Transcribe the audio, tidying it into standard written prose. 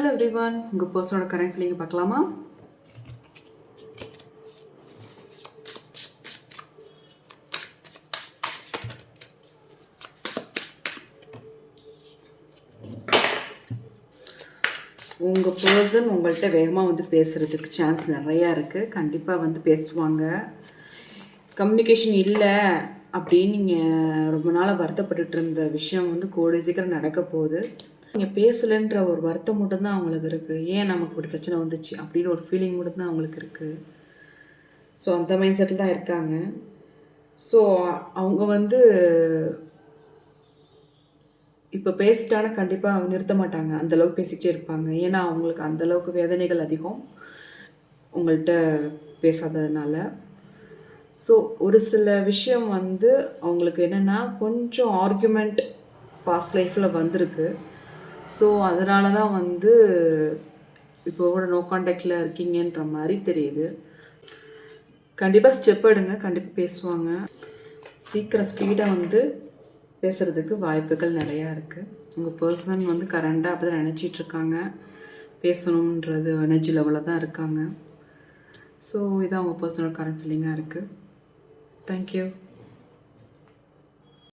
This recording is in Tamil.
Hello everyone, உங்கள் பர்சனோட கரண்ட் ஃபீலிங் பார்க்கலாமா? உங்கள் பர்சன் உங்கள்கிட்ட வேகமாக வந்து பேசுகிறதுக்கு சான்ஸ் நிறையா இருக்குது. கண்டிப்பாக வந்து பேசுவாங்க. கம்யூனிகேஷன் இல்லை அப்படின்னு நீங்கள் ரொம்ப நாளாக வருத்தப்பட்டுட்டு இருந்த விஷயம் வந்து கூடிய சீக்கிரம் நடக்க போகுது. நீங்கள் பேசலைன்ற ஒரு வருத்தம் மட்டும்தான் அவங்களுக்கு இருக்குது. ஏன் நமக்கு இப்படி பிரச்சனை வந்துச்சு அப்படின்னு ஒரு ஃபீலிங் மட்டும்தான் அவங்களுக்கு இருக்குது. ஸோ அந்த மைண்ட் செட்டில் தான் இருக்காங்க. ஸோ அவங்க வந்து இப்போ பேசிட்டானா கண்டிப்பாக நிறுத்த மாட்டாங்க. அந்தளவுக்கு பேசிக்கிட்டே இருப்பாங்க. ஏன்னா அவங்களுக்கு அந்தளவுக்கு வேதனைகள் அதிகம் உங்கள்கிட்ட பேசாததுனால. ஸோ ஒரு சில விஷயம் வந்து அவங்களுக்கு என்னென்னா கொஞ்சம் ஆர்கியூமெண்ட் பாஸ்ட் லைஃப்பில் வந்திருக்கு. ஸோ அதனால தான் வந்து இப்போ கூட நோ கான்டாக்டில் இருக்கீங்கன்ற மாதிரி தெரியுது. கண்டிப்பாக ஸ்டெப் எடுங்க, கண்டிப்பாக பேசுவாங்க. சீக்கிரம் ஸ்பீடாக வந்து பேசுகிறதுக்கு வாய்ப்புகள் நிறையா இருக்குது. உங்கள் பர்சன் வந்து கரண்டாக அப்படி தான் நினச்சிட்ருக்காங்க. பேசணுன்றது எனர்ஜி லெவலில் தான் இருக்காங்க. ஸோ இதான் உங்கள் பர்சனல் கரண்ட் ஃபீலிங்காக இருக்குது. தேங்க்யூ.